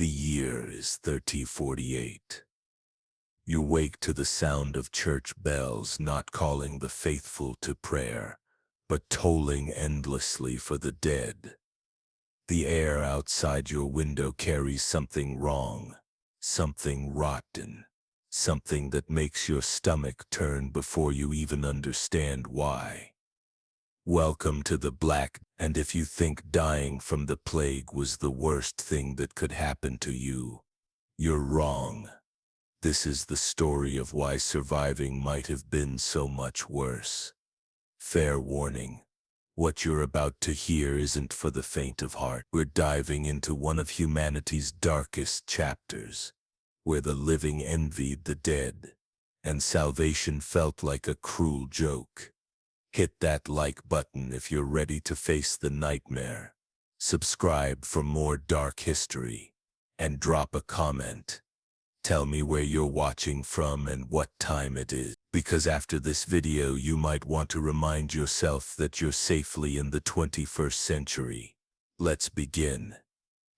The year is 1348. You wake to the sound of church bells not calling the faithful to prayer, but tolling endlessly for the dead. The air outside your window carries something wrong, something rotten, something that makes your stomach turn before you even understand why. Welcome to the black, and if you think dying from the plague was the worst thing that could happen to you, you're wrong. This is the story of why surviving might have been so much worse. Fair warning. What you're about to hear isn't for the faint of heart. We're diving into one of humanity's darkest chapters, where the living envied the dead, and salvation felt like a cruel joke. Hit that like button if you're ready to face the nightmare. Subscribe for more dark history, and drop a comment. Tell me where you're watching from and what time it is, because after this video you might want to remind yourself that you're safely in the 21st century. Let's begin.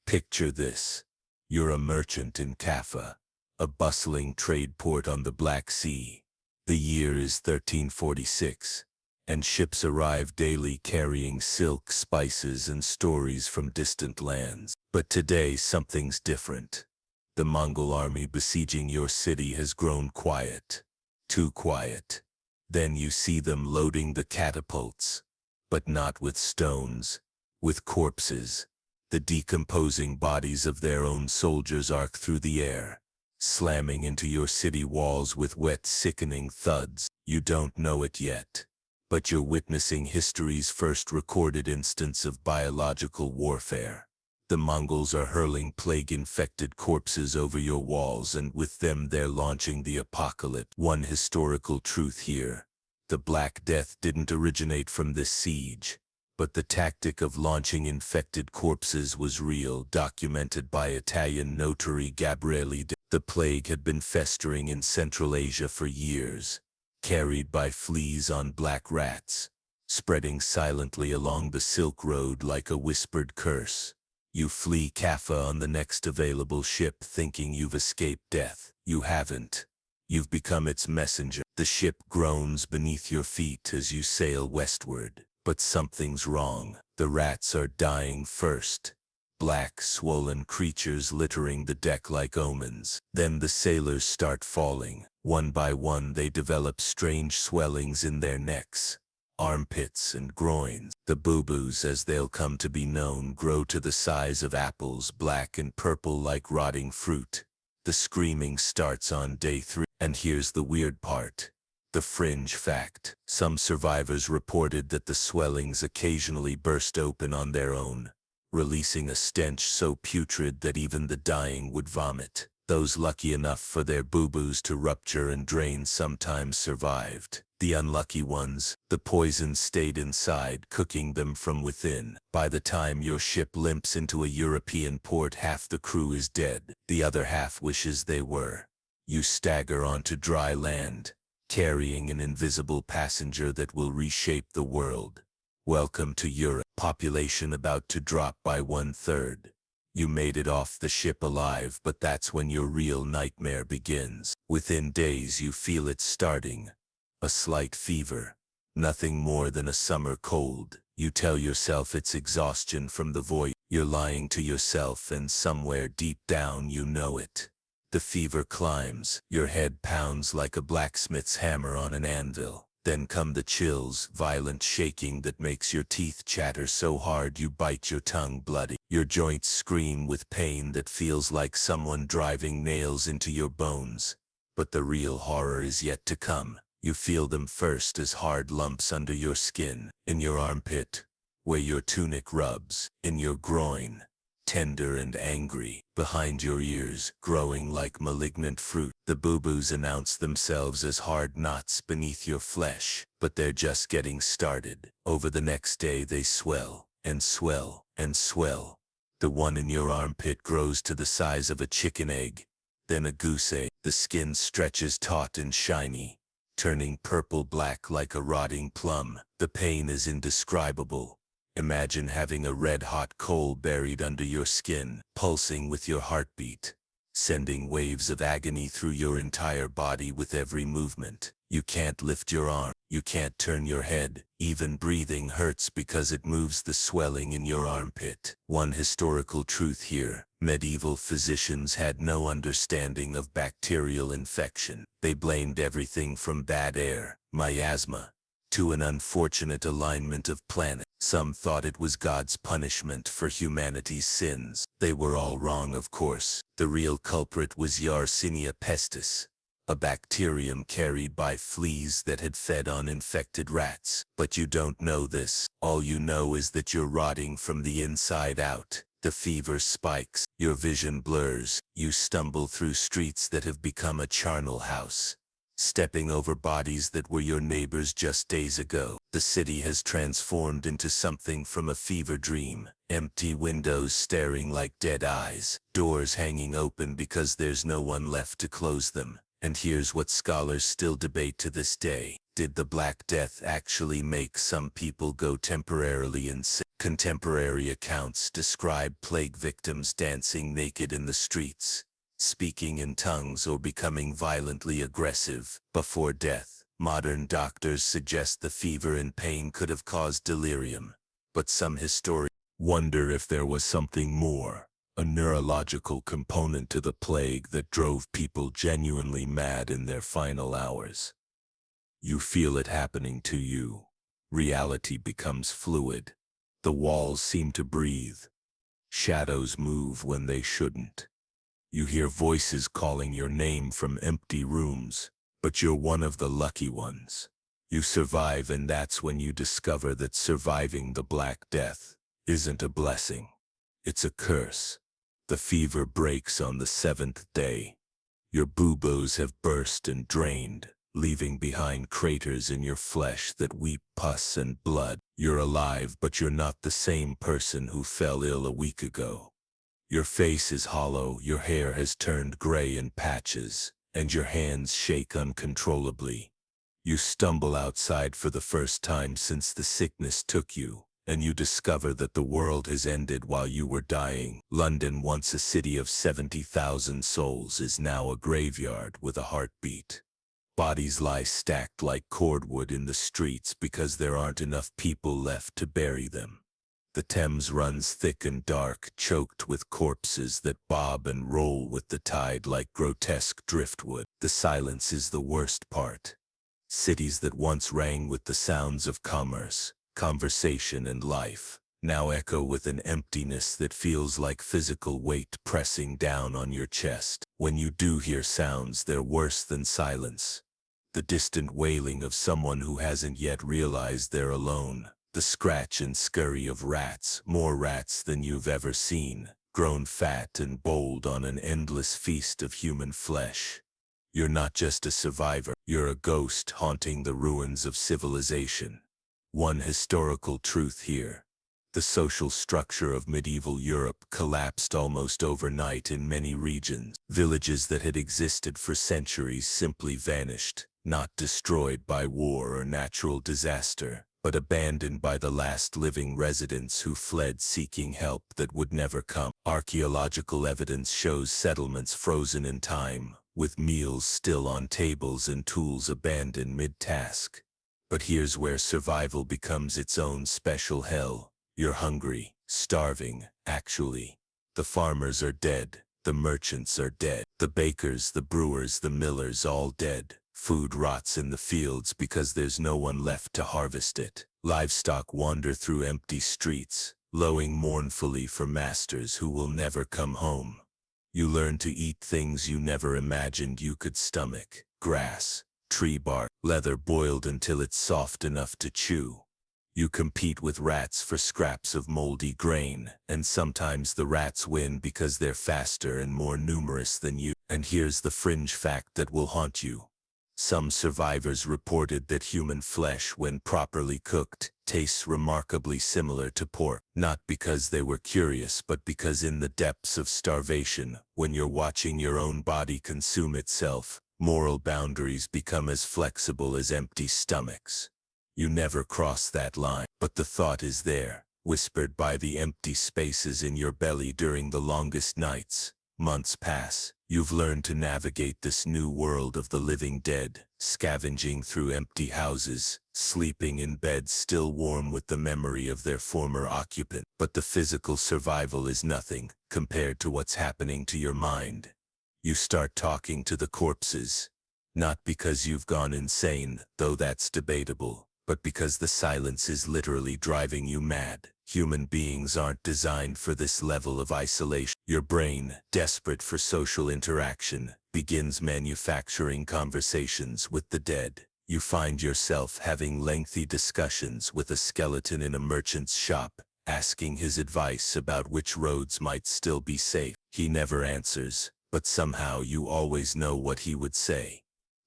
Picture this. You're a merchant in Kaffa, a bustling trade port on the Black Sea. The year is 1346, and ships arrive daily carrying silk, spices, and stories from distant lands. But today something's different. The Mongol army besieging your city has grown quiet. Too quiet. Then you see them loading the catapults. But not with stones. With corpses. The decomposing bodies of their own soldiers arc through the air, slamming into your city walls with wet, sickening thuds. You don't know it yet, but you're witnessing history's first recorded instance of biological warfare. The Mongols are hurling plague-infected corpses over your walls, and with them they're launching the apocalypse. One historical truth here. The Black Death didn't originate from this siege, but the tactic of launching infected corpses was real, documented by Italian notary Gabriele. The plague had been festering in Central Asia for years, carried by fleas on black rats, spreading silently along the Silk Road like a whispered curse. You flee Kaffa on the next available ship thinking you've escaped death. You haven't. You've become its messenger. The ship groans beneath your feet as you sail westward. But something's wrong. The rats are dying first. Black, swollen creatures littering the deck like omens. Then the sailors start falling. One by one they develop strange swellings in their necks, armpits and groins. The boo-boos, as they'll come to be known, grow to the size of apples, black and purple like rotting fruit. The screaming starts on day 3. And here's the weird part. The fringe fact. Some survivors reported that the swellings occasionally burst open on their own, releasing a stench so putrid that even the dying would vomit. Those lucky enough for their boo-boos to rupture and drain sometimes survived. The unlucky ones, the poison stayed inside, cooking them from within. By the time your ship limps into a European port, half the crew is dead. The other half wishes they were. You stagger onto dry land, carrying an invisible passenger that will reshape the world. Welcome to Europe. Population about to drop by 1/3. You made it off the ship alive, but that's when your real nightmare begins. Within days you feel it starting. A slight fever. Nothing more than a summer cold. You tell yourself it's exhaustion from the void. You're lying to yourself, and somewhere deep down you know it. The fever climbs. Your head pounds like a blacksmith's hammer on an anvil. Then come the chills, violent shaking that makes your teeth chatter so hard you bite your tongue bloody. Your joints scream with pain that feels like someone driving nails into your bones. But the real horror is yet to come. You feel them first as hard lumps under your skin, in your armpit, where your tunic rubs, in your groin, tender and angry, behind your ears, growing like malignant fruit. The boo-boos announce themselves as hard knots beneath your flesh, but they're just getting started. Over the next day they swell, and swell, and swell. The one in your armpit grows to the size of a chicken egg, then a goose egg. The skin stretches taut and shiny, turning purple-black like a rotting plum. The pain is indescribable, Imagine having a red-hot coal buried under your skin, pulsing with your heartbeat, sending waves of agony through your entire body with every movement. You can't lift your arm, you can't turn your head, even breathing hurts because it moves the swelling in your armpit. One historical truth here: medieval physicians had no understanding of bacterial infection. They blamed everything from bad air, miasma, to an unfortunate alignment of planets. Some thought it was God's punishment for humanity's sins. They were all wrong, of course. The real culprit was Yersinia pestis, a bacterium carried by fleas that had fed on infected rats. But you don't know this. All you know is that you're rotting from the inside out. The fever spikes, your vision blurs, you stumble through streets that have become a charnel house, stepping over bodies that were your neighbors just days ago. The city has transformed into something from a fever dream. Empty windows staring like dead eyes, doors hanging open because there's no one left to close them. And here's what scholars still debate to this day: did the Black Death actually make some people go temporarily insane? Contemporary accounts describe plague victims dancing naked in the streets, speaking in tongues, or becoming violently aggressive before death. Modern doctors suggest the fever and pain could have caused delirium, but some historians wonder if there was something more, a neurological component to the plague that drove people genuinely mad in their final hours. You feel it happening to you. Reality becomes fluid. The walls seem to breathe. Shadows move when they shouldn't. You hear voices calling your name from empty rooms, but you're one of the lucky ones. You survive, and that's when you discover that surviving the Black Death isn't a blessing. It's a curse. The fever breaks on the 7th day. Your buboes have burst and drained, leaving behind craters in your flesh that weep pus and blood. You're alive, but you're not the same person who fell ill a week ago. Your face is hollow, your hair has turned gray in patches, and your hands shake uncontrollably. You stumble outside for the first time since the sickness took you, and you discover that the world has ended while you were dying. London, once a city of 70,000 souls, is now a graveyard with a heartbeat. Bodies lie stacked like cordwood in the streets because there aren't enough people left to bury them. The Thames runs thick and dark, choked with corpses that bob and roll with the tide like grotesque driftwood. The silence is the worst part. Cities that once rang with the sounds of commerce, conversation, and life now echo with an emptiness that feels like physical weight pressing down on your chest. When you do hear sounds, they're worse than silence. The distant wailing of someone who hasn't yet realized they're alone. The scratch and scurry of rats, more rats than you've ever seen, grown fat and bold on an endless feast of human flesh. You're not just a survivor, you're a ghost haunting the ruins of civilization. One historical truth here: the social structure of medieval Europe collapsed almost overnight in many regions. Villages that had existed for centuries simply vanished, not destroyed by war or natural disaster, but abandoned by the last living residents who fled seeking help that would never come. Archaeological evidence shows settlements frozen in time, with meals still on tables and tools abandoned mid-task. But here's where survival becomes its own special hell. You're hungry, starving, actually. The farmers are dead, the merchants are dead, the bakers, the brewers, the millers, all dead. Food rots in the fields because there's no one left to harvest it. Livestock wander through empty streets, lowing mournfully for masters who will never come home. You learn to eat things you never imagined you could stomach: grass, tree bark, leather boiled until it's soft enough to chew. You compete with rats for scraps of moldy grain, and sometimes the rats win because they're faster and more numerous than you. And here's the fringe fact that will haunt you. Some survivors reported that human flesh, when properly cooked, tastes remarkably similar to pork. Not because they were curious, but because in the depths of starvation, when you're watching your own body consume itself, moral boundaries become as flexible as empty stomachs. You never cross that line, but the thought is there. whispered by the empty spaces in your belly during the longest nights. Months pass. You've learned to navigate this new world of the living dead, scavenging through empty houses, sleeping in beds still warm with the memory of their former occupant. But the physical survival is nothing compared to what's happening to your mind. You start talking to the corpses, not because you've gone insane, though that's debatable, but because the silence is literally driving you mad. Human beings aren't designed for this level of isolation. Your brain, desperate for social interaction, begins manufacturing conversations with the dead. You find yourself having lengthy discussions with a skeleton in a merchant's shop, asking his advice about which roads might still be safe. He never answers, but somehow you always know what he would say.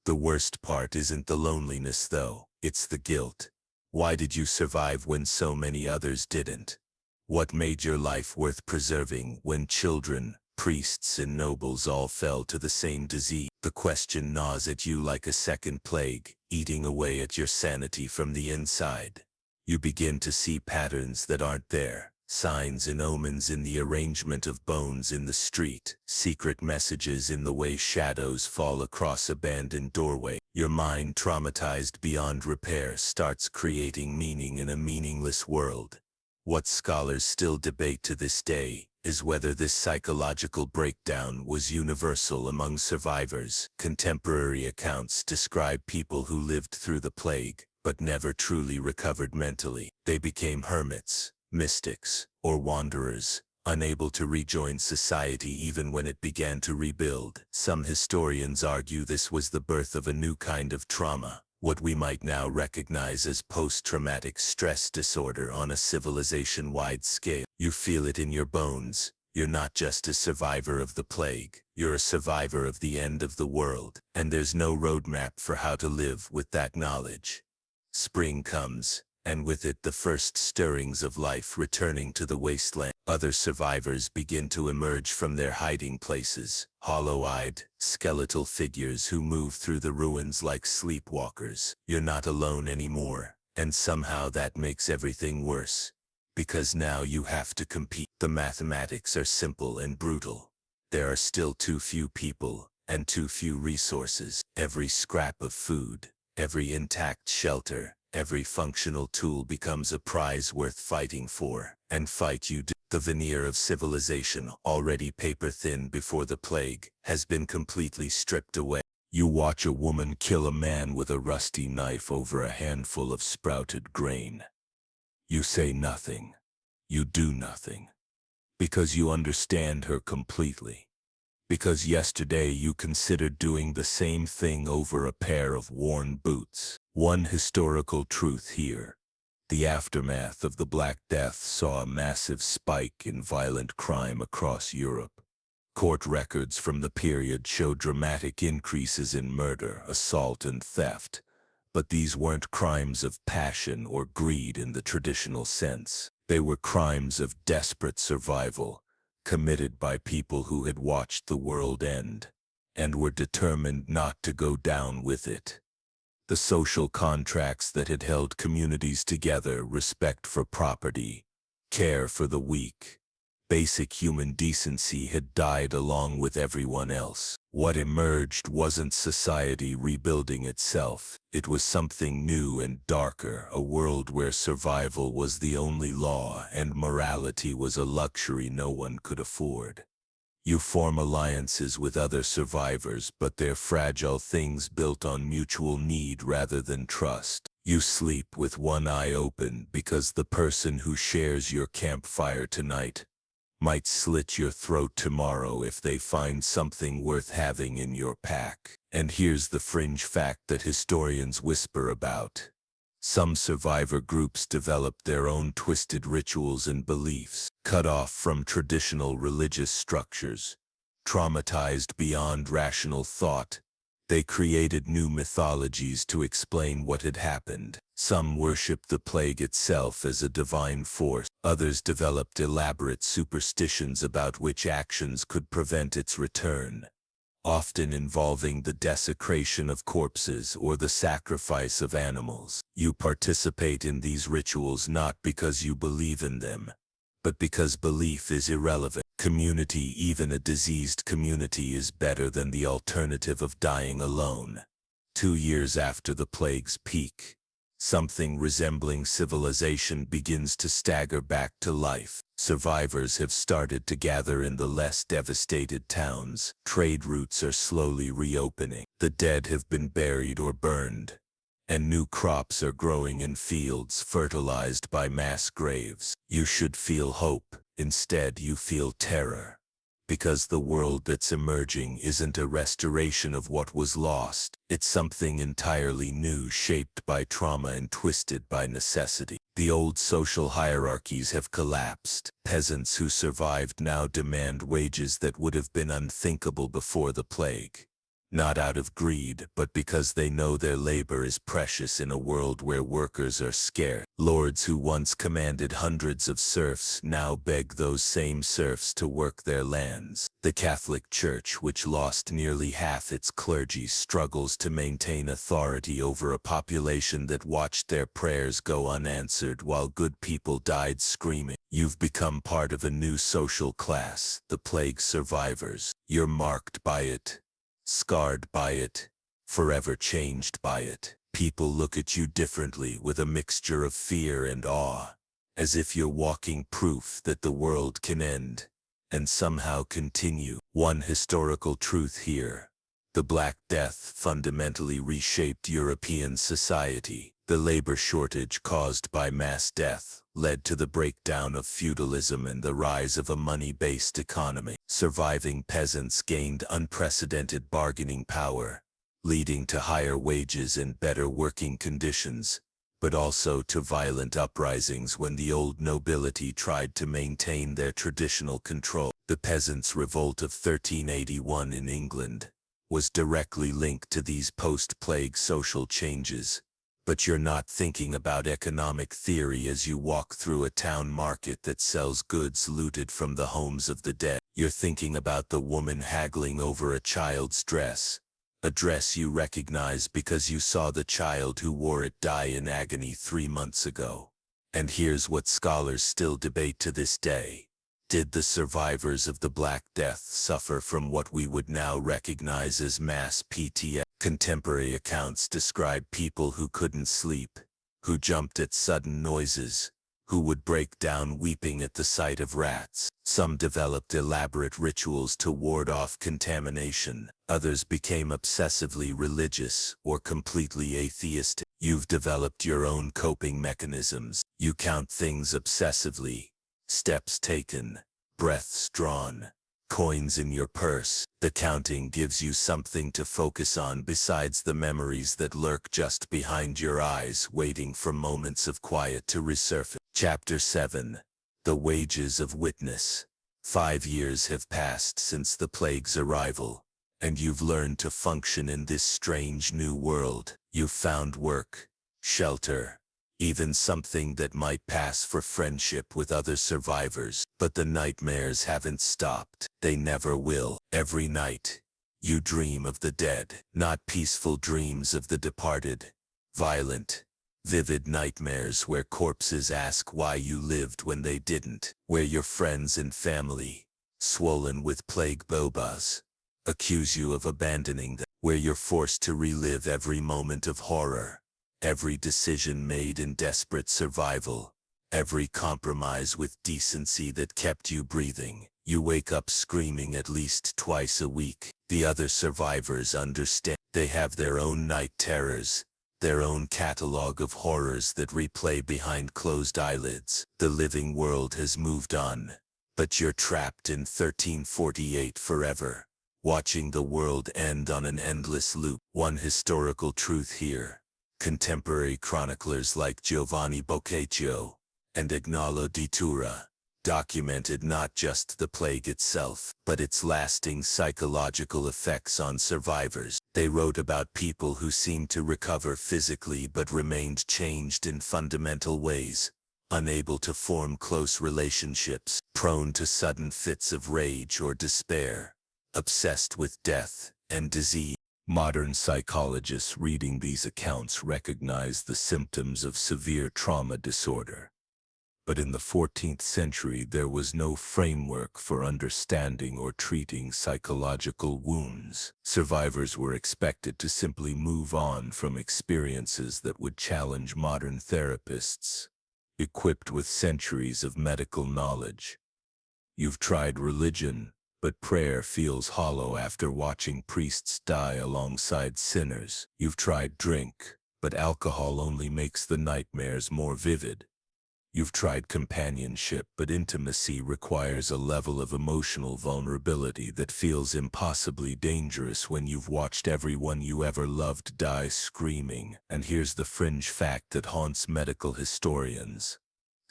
The worst part isn't the loneliness, though, it's the guilt. Why did you survive when so many others didn't? What made your life worth preserving when children, priests, and nobles all fell to the same disease? The question gnaws at you like a second plague, eating away at your sanity from the inside. You begin to see patterns that aren't there, signs and omens in the arrangement of bones in the street, secret messages in the way shadows fall across abandoned doorways. Your mind, traumatized beyond repair, starts creating meaning in a meaningless world. What scholars still debate to this day is whether this psychological breakdown was universal among survivors. Contemporary accounts describe people who lived through the plague, but never truly recovered mentally. They became hermits, mystics, or wanderers, unable to rejoin society even when it began to rebuild. Some historians argue this was the birth of a new kind of trauma, what we might now recognize as post-traumatic stress disorder on a civilization-wide scale. You feel it in your bones. You're not just a survivor of the plague, you're a survivor of the end of the world, and there's no roadmap for how to live with that knowledge. Spring comes, and with it the first stirrings of life returning to the wasteland. Other survivors begin to emerge from their hiding places, hollow-eyed, skeletal figures who move through the ruins like sleepwalkers. You're not alone anymore, and somehow that makes everything worse. Because now you have to compete. The mathematics are simple and brutal. There are still too few people, and too few resources. Every scrap of food, every intact shelter, every functional tool becomes a prize worth fighting for, and fight you do. The veneer of civilization, already paper-thin before the plague, has been completely stripped away. You watch a woman kill a man with a rusty knife over a handful of sprouted grain. You say nothing. You do nothing. Because you understand her completely. Because yesterday you considered doing the same thing over a pair of worn boots. One historical truth here. The aftermath of the Black Death saw a massive spike in violent crime across Europe. Court records from the period show dramatic increases in murder, assault, and theft. But these weren't crimes of passion or greed in the traditional sense. They were crimes of desperate survival, committed by people who had watched the world end, and were determined not to go down with it. The social contracts that had held communities together, respect for property, care for the weak, basic human decency, had died along with everyone else. What emerged wasn't society rebuilding itself. It was something new and darker, a world where survival was the only law and morality was a luxury no one could afford. You form alliances with other survivors, but they're fragile things built on mutual need rather than trust. You sleep with one eye open because the person who shares your campfire tonight might slit your throat tomorrow if they find something worth having in your pack. And here's the fringe fact that historians whisper about. Some survivor groups developed their own twisted rituals and beliefs, cut off from traditional religious structures. Traumatized beyond rational thought, they created new mythologies to explain what had happened. Some worshipped the plague itself as a divine force. Others developed elaborate superstitions about which actions could prevent its return. often involving the desecration of corpses or the sacrifice of animals. You participate in these rituals not because you believe in them, but because belief is irrelevant. Community, even a diseased community, is better than the alternative of dying alone. 2 years after the plague's peak, something resembling civilization begins to stagger back to life. Survivors have started to gather in the less devastated towns. Trade routes are slowly reopening. The dead have been buried or burned, and new crops are growing in fields fertilized by mass graves. You should feel hope. Instead, you feel terror. Because the world that's emerging isn't a restoration of what was lost. It's something entirely new, shaped by trauma and twisted by necessity. The old social hierarchies have collapsed. Peasants who survived now demand wages that would have been unthinkable before the plague. Not out of greed, but because they know their labor is precious in a world where workers are scarce. Lords who once commanded hundreds of serfs now beg those same serfs to work their lands. The Catholic Church, which lost nearly half its clergy, struggles to maintain authority over a population that watched their prayers go unanswered while good people died screaming. You've become part of a new social class, the plague survivors. You're marked by it, scarred by it, forever changed by it. People look at you differently, with a mixture of fear and awe, as if you're walking proof that the world can end and somehow continue. One historical truth here: the Black Death fundamentally reshaped European society. The labor shortage caused by mass death led to the breakdown of feudalism and the rise of a money-based economy. Surviving peasants gained unprecedented bargaining power, leading to higher wages and better working conditions, but also to violent uprisings when the old nobility tried to maintain their traditional control. The Peasants' Revolt of 1381 in England was directly linked to these post-plague social changes. But you're not thinking about economic theory as you walk through a town market that sells goods looted from the homes of the dead. You're thinking about the woman haggling over a child's dress, a dress you recognize because you saw the child who wore it die in agony 3 months ago. And here's what scholars still debate to this day: did the survivors of the Black Death suffer from what we would now recognize as mass PTSD? Contemporary accounts describe people who couldn't sleep, who jumped at sudden noises, who would break down weeping at the sight of rats. Some developed elaborate rituals to ward off contamination. Others became obsessively religious or completely atheistic. You've developed your own coping mechanisms. You count things obsessively: steps taken, breaths drawn, coins in your purse. The counting gives you something to focus on besides the memories that lurk just behind your eyes, waiting for moments of quiet to resurface. Chapter 7. The Wages of Witness. 5 years have passed since the plague's arrival, and you've learned to function in this strange new world. You've found work, shelter, even something that might pass for friendship with other survivors. But the nightmares haven't stopped. They never will. Every night, you dream of the dead. Not peaceful dreams of the departed. Violent, vivid nightmares where corpses ask why you lived when they didn't. Where your friends and family, swollen with plague bobas, accuse you of abandoning them. Where you're forced to relive every moment of horror, every decision made in desperate survival, every compromise with decency that kept you breathing. You wake up screaming at least twice a week. The other survivors understand. They have their own night terrors, their own catalog of horrors that replay behind closed eyelids. The living world has moved on, but you're trapped in 1348 forever, watching the world end on an endless loop. One historical truth here: contemporary chroniclers like Giovanni Boccaccio and Agnolo di Tura documented not just the plague itself, but its lasting psychological effects on survivors. They wrote about people who seemed to recover physically but remained changed in fundamental ways, unable to form close relationships, prone to sudden fits of rage or despair, obsessed with death, and disease. Modern psychologists reading these accounts recognize the symptoms of severe trauma disorder. But in the 14th century, there was no framework for understanding or treating psychological wounds. Survivors were expected to simply move on from experiences that would challenge modern therapists, equipped with centuries of medical knowledge. You've tried religion, but prayer feels hollow after watching priests die alongside sinners. You've tried drink, but alcohol only makes the nightmares more vivid. You've tried companionship, but intimacy requires a level of emotional vulnerability that feels impossibly dangerous when you've watched everyone you ever loved die screaming. And here's the fringe fact that haunts medical historians.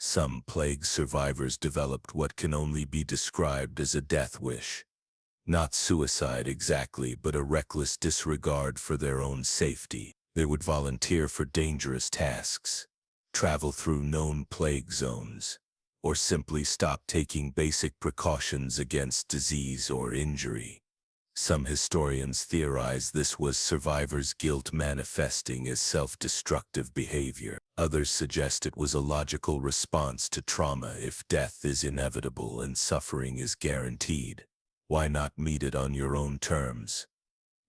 Some plague survivors developed what can only be described as a death wish. Not suicide exactly, but a reckless disregard for their own safety. They would volunteer for dangerous tasks, travel through known plague zones, or simply stop taking basic precautions against disease or injury. Some historians theorize this was survivors' guilt manifesting as self-destructive behavior. Others suggest it was a logical response to trauma. If death is inevitable and suffering is guaranteed, why not meet it on your own terms?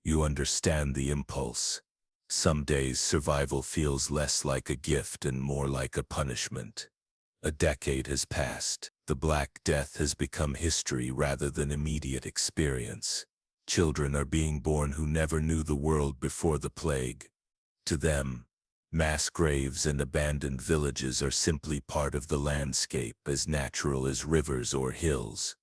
You understand the impulse. Some days survival feels less like a gift and more like a punishment. A decade has passed. The Black Death has become history rather than immediate experience. Children are being born who never knew the world before the plague. To them, mass graves and abandoned villages are simply part of the landscape, as natural as rivers or hills.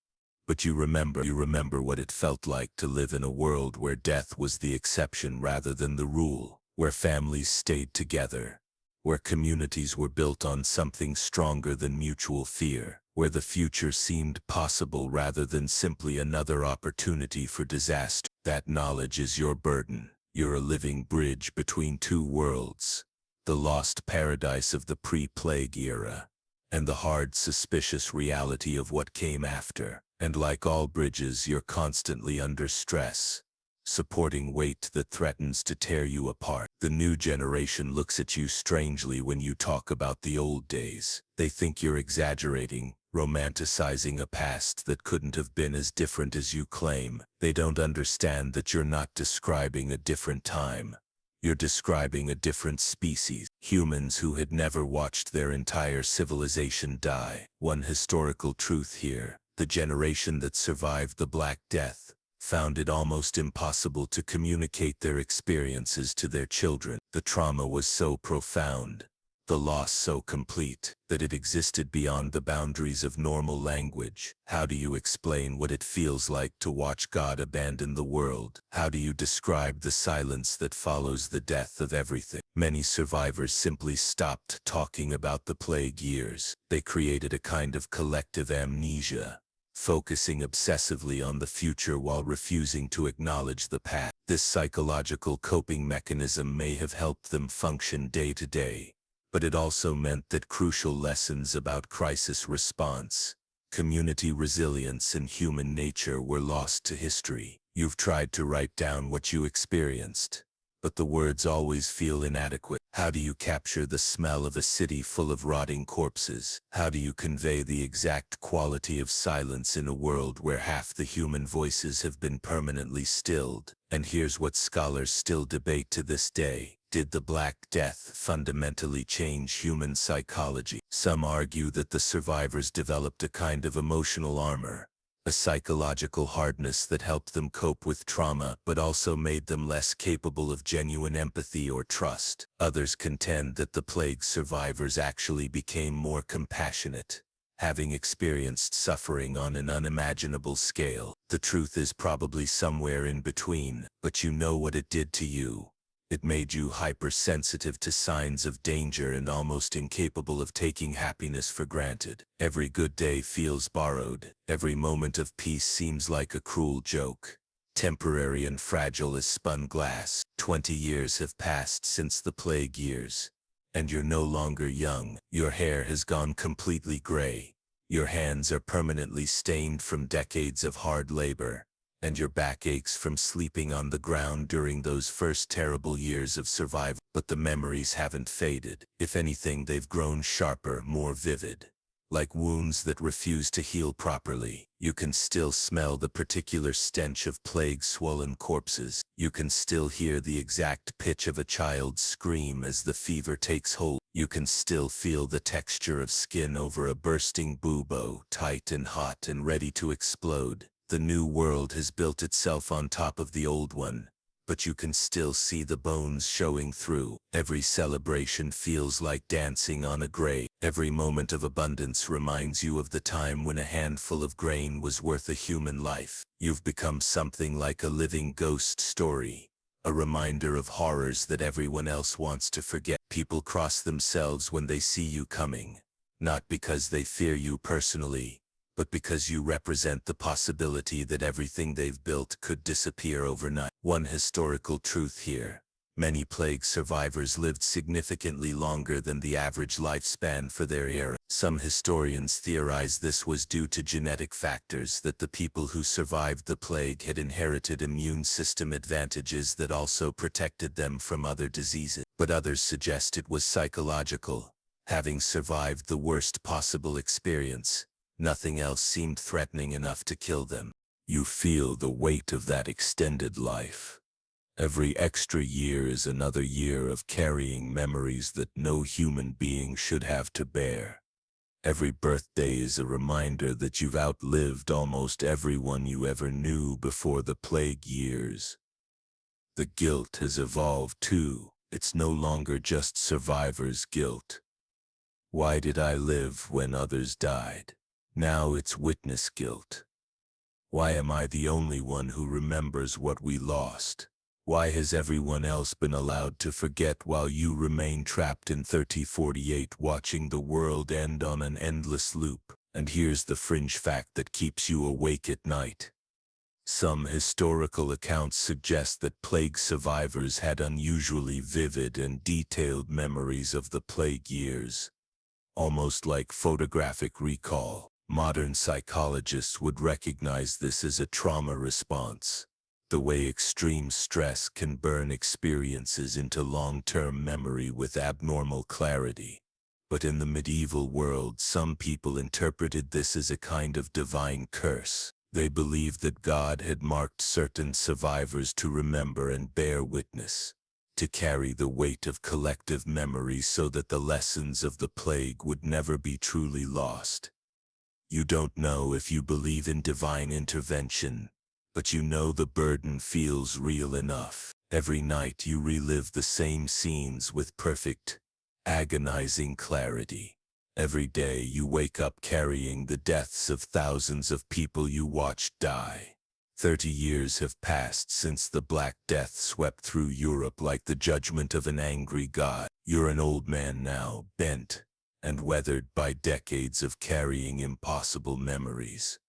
But you remember what it felt like to live in a world where death was the exception rather than the rule, where families stayed together, where communities were built on something stronger than mutual fear, where the future seemed possible rather than simply another opportunity for disaster. That knowledge is your burden. You're a living bridge between two worlds, the lost paradise of the pre-plague era, and the hard, suspicious reality of what came after. And like all bridges, you're constantly under stress, supporting weight that threatens to tear you apart. The new generation looks at you strangely when you talk about the old days. They think you're exaggerating, romanticizing a past that couldn't have been as different as you claim. They don't understand that you're not describing a different time. You're describing a different species, humans who had never watched their entire civilization die. One historical truth here: the generation that survived the Black Death found it almost impossible to communicate their experiences to their children. The trauma was so profound, the loss so complete, that it existed beyond the boundaries of normal language. How do you explain what it feels like to watch God abandon the world? How do you describe the silence that follows the death of everything? Many survivors simply stopped talking about the plague years. They created a kind of collective amnesia, focusing obsessively on the future while refusing to acknowledge the past. This psychological coping mechanism may have helped them function day to day, but it also meant that crucial lessons about crisis response, community resilience, and human nature were lost to history. You've tried to write down what you experienced, but the words always feel inadequate. How do you capture the smell of a city full of rotting corpses? How do you convey the exact quality of silence in a world where half the human voices have been permanently stilled? And here's what scholars still debate to this day: did the Black Death fundamentally change human psychology? Some argue that the survivors developed a kind of emotional armor, a psychological hardness that helped them cope with trauma but also made them less capable of genuine empathy or trust. Others contend that the plague survivors actually became more compassionate, having experienced suffering on an unimaginable scale. The truth is probably somewhere in between, but you know what it did to you. It made you hypersensitive to signs of danger and almost incapable of taking happiness for granted. Every good day feels borrowed. Every moment of peace seems like a cruel joke, temporary and fragile as spun glass. 20 years have passed since the plague years, and you're no longer young. Your hair has gone completely gray. Your hands are permanently stained from decades of hard labor, and your back aches from sleeping on the ground during those first terrible years of survival. But the memories haven't faded. If anything, they've grown sharper, more vivid. Like wounds that refuse to heal properly. You can still smell the particular stench of plague-swollen corpses. You can still hear the exact pitch of a child's scream as the fever takes hold. You can still feel the texture of skin over a bursting bubo, tight and hot and ready to explode. The new world has built itself on top of the old one, but you can still see the bones showing through. Every celebration feels like dancing on a grave. Every moment of abundance reminds you of the time when a handful of grain was worth a human life. You've become something like a living ghost story, a reminder of horrors that everyone else wants to forget. People cross themselves when they see you coming, not because they fear you personally, but because you represent the possibility that everything they've built could disappear overnight. One historical truth here: many plague survivors lived significantly longer than the average lifespan for their era. Some historians theorize this was due to genetic factors, that the people who survived the plague had inherited immune system advantages that also protected them from other diseases. But others suggest it was psychological. Having survived the worst possible experience, nothing else seemed threatening enough to kill them. You feel the weight of that extended life. Every extra year is another year of carrying memories that no human being should have to bear. Every birthday is a reminder that you've outlived almost everyone you ever knew before the plague years. The guilt has evolved too. It's no longer just survivor's guilt. Why did I live when others died? Now it's witness guilt. Why am I the only one who remembers what we lost? Why has everyone else been allowed to forget while you remain trapped in 3048, watching the world end on an endless loop? And here's the fringe fact that keeps you awake at night. Some historical accounts suggest that plague survivors had unusually vivid and detailed memories of the plague years, almost like photographic recall. Modern psychologists would recognize this as a trauma response, the way extreme stress can burn experiences into long-term memory with abnormal clarity. But in the medieval world, some people interpreted this as a kind of divine curse. They believed that God had marked certain survivors to remember and bear witness, to carry the weight of collective memory so that the lessons of the plague would never be truly lost. You don't know if you believe in divine intervention, but you know the burden feels real enough. Every night you relive the same scenes with perfect, agonizing clarity. Every day you wake up carrying the deaths of thousands of people you watched die. 30 years have passed since the Black Death swept through Europe like the judgment of an angry god. You're an old man now, bent and weathered by decades of carrying impossible memories.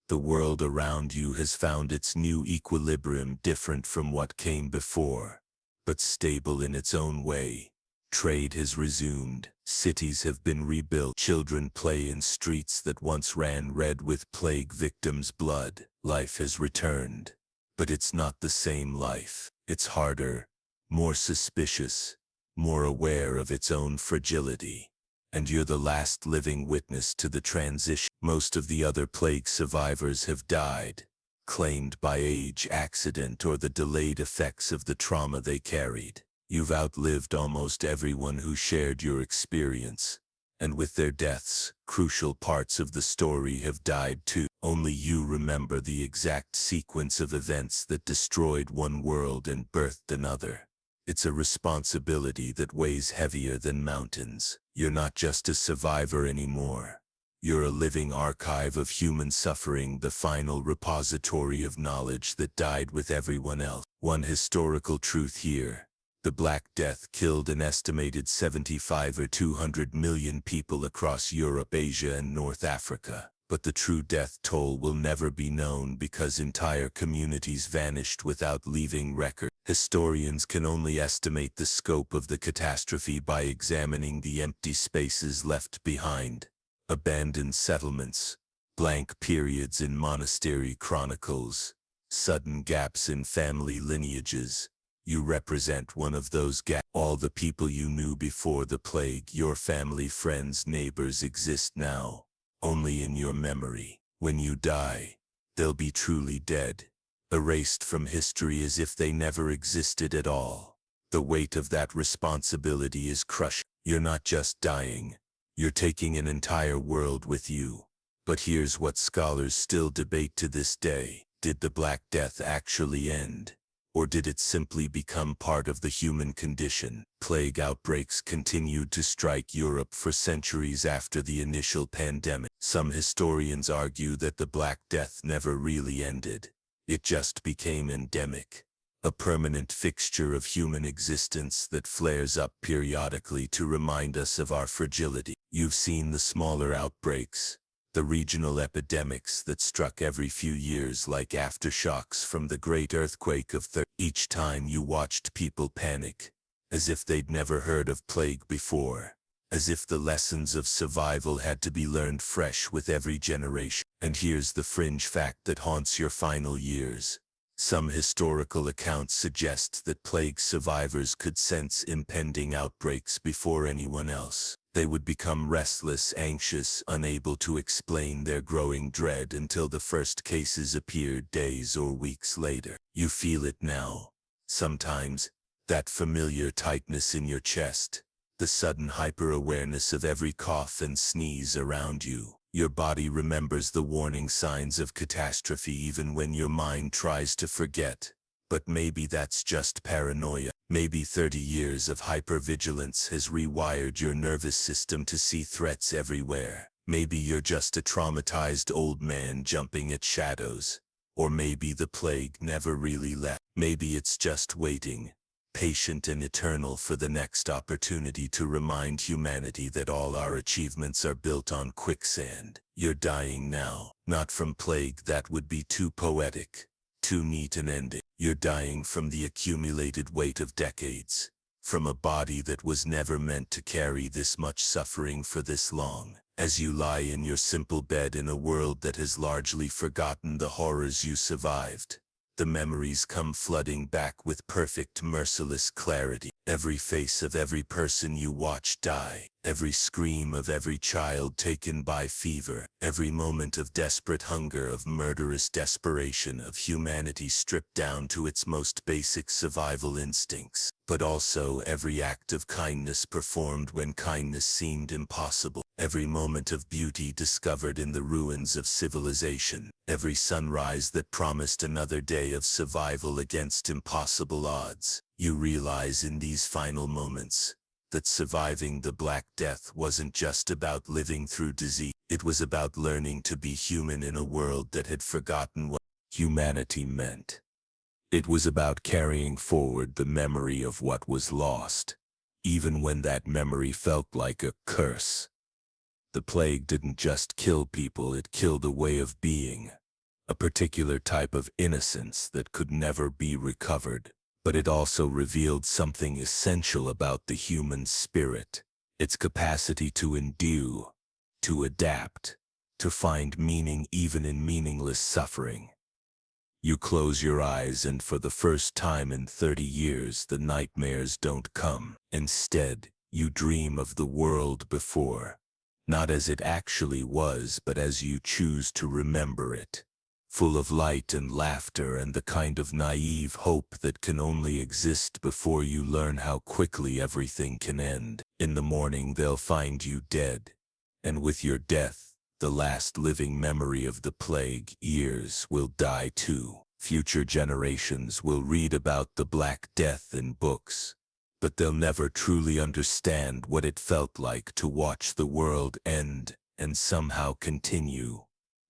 The world around you has found its new equilibrium, different from what came before, but stable in its own way. Trade has resumed, cities have been rebuilt, children play in streets that once ran red with plague victims' blood. Life has returned, but it's not the same life. It's harder, more suspicious, more aware of its own fragility. And you're the last living witness to the transition. Most of the other plague survivors have died, claimed by age, accident, or the delayed effects of the trauma they carried. You've outlived almost everyone who shared your experience, and with their deaths, crucial parts of the story have died too. Only you remember the exact sequence of events that destroyed one world and birthed another. It's a responsibility that weighs heavier than mountains. You're not just a survivor anymore. You're a living archive of human suffering, the final repository of knowledge that died with everyone else. One historical truth here: the Black Death killed an estimated 75 or 200 million people across Europe, Asia, and North Africa. But the true death toll will never be known because entire communities vanished without leaving record. Historians can only estimate the scope of the catastrophe by examining the empty spaces left behind. Abandoned settlements, blank periods in monastery chronicles, sudden gaps in family lineages. You represent one of those gaps. All the people you knew before the plague, your family, friends, neighbors, exist now, only in your memory. When you die, they'll be truly dead, erased from history as if they never existed at all. The weight of that responsibility is crushing. You're not just dying, you're taking an entire world with you. But here's what scholars still debate to this day. Did the Black Death actually end? Or did it simply become part of the human condition? Plague outbreaks continued to strike Europe for centuries after the initial pandemic. Some historians argue that the Black Death never really ended. It just became endemic, a permanent fixture of human existence that flares up periodically to remind us of our fragility. You've seen the smaller outbreaks, the regional epidemics that struck every few years like aftershocks from the great earthquake of Each time you watched people panic, as if they'd never heard of plague before, as if the lessons of survival had to be learned fresh with every generation. And here's the fringe fact that haunts your final years. Some historical accounts suggest that plague survivors could sense impending outbreaks before anyone else. They would become restless, anxious, unable to explain their growing dread until the first cases appeared days or weeks later. You feel it now. Sometimes, that familiar tightness in your chest, the sudden hyper-awareness of every cough and sneeze around you. Your body remembers the warning signs of catastrophe even when your mind tries to forget. But maybe that's just paranoia. Maybe 30 years of hypervigilance has rewired your nervous system to see threats everywhere. Maybe you're just a traumatized old man jumping at shadows. Or maybe the plague never really left. Maybe it's just waiting, patient and eternal, for the next opportunity to remind humanity that all our achievements are built on quicksand. You're dying now, not from plague. That would be too poetic, too neat an ending. You're dying from the accumulated weight of decades, from a body that was never meant to carry this much suffering for this long. As you lie in your simple bed in a world that has largely forgotten the horrors you survived, the memories come flooding back with perfect, merciless clarity. Every face of every person you watched die, every scream of every child taken by fever, every moment of desperate hunger, of murderous desperation, of humanity stripped down to its most basic survival instincts. But also every act of kindness performed when kindness seemed impossible. Every moment of beauty discovered in the ruins of civilization. Every sunrise that promised another day of survival against impossible odds. You realize in these final moments that surviving the Black Death wasn't just about living through disease. It was about learning to be human in a world that had forgotten what humanity meant. It was about carrying forward the memory of what was lost, even when that memory felt like a curse. The plague didn't just kill people, it killed a way of being, a particular type of innocence that could never be recovered. But it also revealed something essential about the human spirit, its capacity to endure, to adapt, to find meaning even in meaningless suffering. You close your eyes and for the first time in 30 years the nightmares don't come. Instead, you dream of the world before, not as it actually was but as you choose to remember it. Full of light and laughter and the kind of naive hope that can only exist before you learn how quickly everything can end. In the morning they'll find you dead, and with your death, the last living memory of the plague years will die too. Future generations will read about the Black Death in books, but they'll never truly understand what it felt like to watch the world end and somehow continue.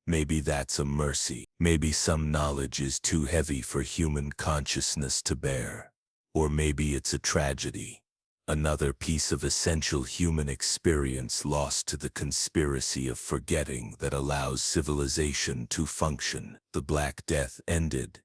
Maybe that's a mercy. Maybe some knowledge is too heavy for human consciousness to bear. Or maybe it's a tragedy, another piece of essential human experience lost to the conspiracy of forgetting that allows civilization to function. The Black Death ended,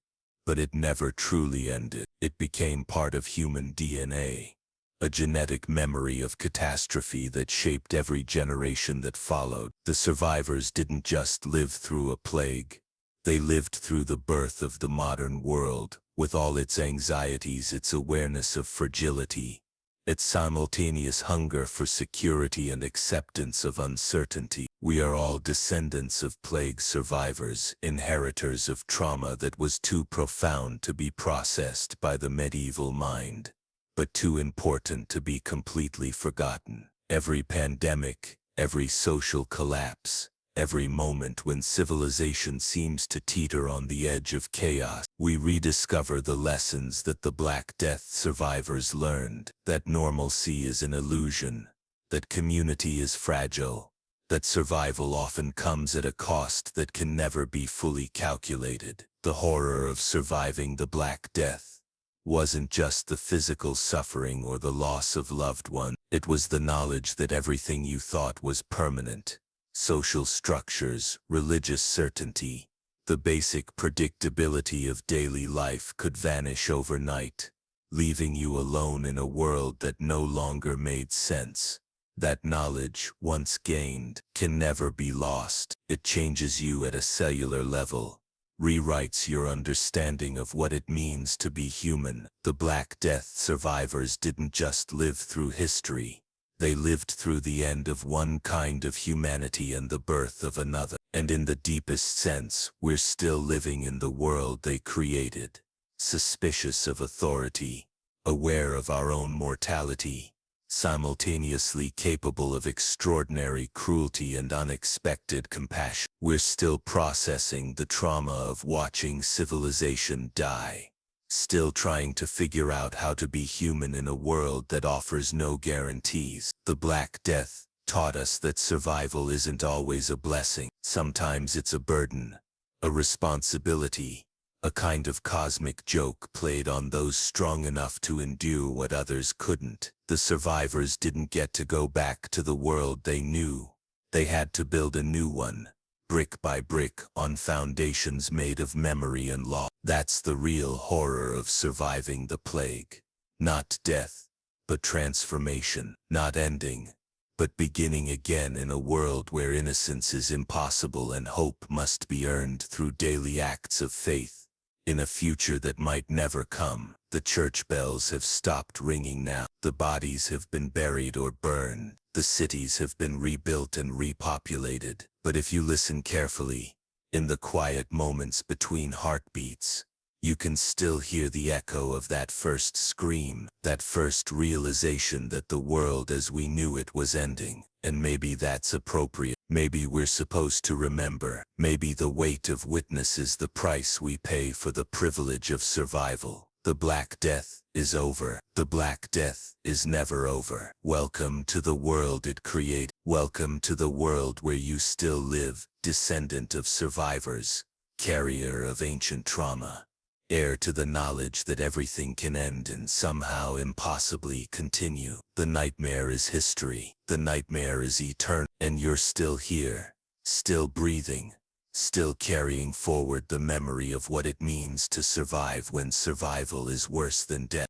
but it never truly ended. It became part of human DNA. A genetic memory of catastrophe that shaped every generation that followed. The survivors didn't just live through a plague, They lived through the birth of the modern world, with all its anxieties, its awareness of fragility, its simultaneous hunger for security and acceptance of uncertainty. We are all descendants of plague survivors, inheritors of trauma that was too profound to be processed by the medieval mind, but too important to be completely forgotten. Every pandemic, every social collapse, every moment when civilization seems to teeter on the edge of chaos, we rediscover the lessons that the Black Death survivors learned, that normalcy is an illusion, that community is fragile, that survival often comes at a cost that can never be fully calculated. The horror of surviving the Black Death wasn't just the physical suffering or the loss of loved ones. It was the knowledge that everything you thought was permanent, social structures, religious certainty, the basic predictability of daily life, could vanish overnight, leaving you alone in a world that no longer made sense. That knowledge, once gained, can never be lost. It changes you at a cellular level, rewrites your understanding of what it means to be human. The Black Death survivors didn't just live through history. They lived through the end of one kind of humanity and the birth of another. And in the deepest sense, we're still living in the world they created, suspicious of authority, aware of our own mortality, simultaneously capable of extraordinary cruelty and unexpected compassion. We're still processing the trauma of watching civilization die, still trying to figure out how to be human in a world that offers no guarantees. The Black Death taught us that survival isn't always a blessing. Sometimes it's a burden, a responsibility, a kind of cosmic joke played on those strong enough to endure what others couldn't. The survivors didn't get to go back to the world they knew. They had to build a new one, brick by brick, on foundations made of memory and law. That's the real horror of surviving the plague. Not death, but transformation. Not ending, but beginning again in a world where innocence is impossible and hope must be earned through daily acts of faith. In a future that might never come. The church bells have stopped ringing now. The bodies have been buried or burned. The cities have been rebuilt and repopulated. But if you listen carefully, in the quiet moments between heartbeats, you can still hear the echo of that first scream, that first realization that the world as we knew it was ending. And maybe that's appropriate. Maybe we're supposed to remember. Maybe the weight of witness is the price we pay for the privilege of survival. The Black Death is over. The Black Death is never over. Welcome to the world it created. Welcome to the world where you still live, descendant of survivors, carrier of ancient trauma, heir to the knowledge that everything can end and somehow impossibly continue. The nightmare is history. The nightmare is eternal. And you're still here, still breathing, still carrying forward the memory of what it means to survive when survival is worse than death.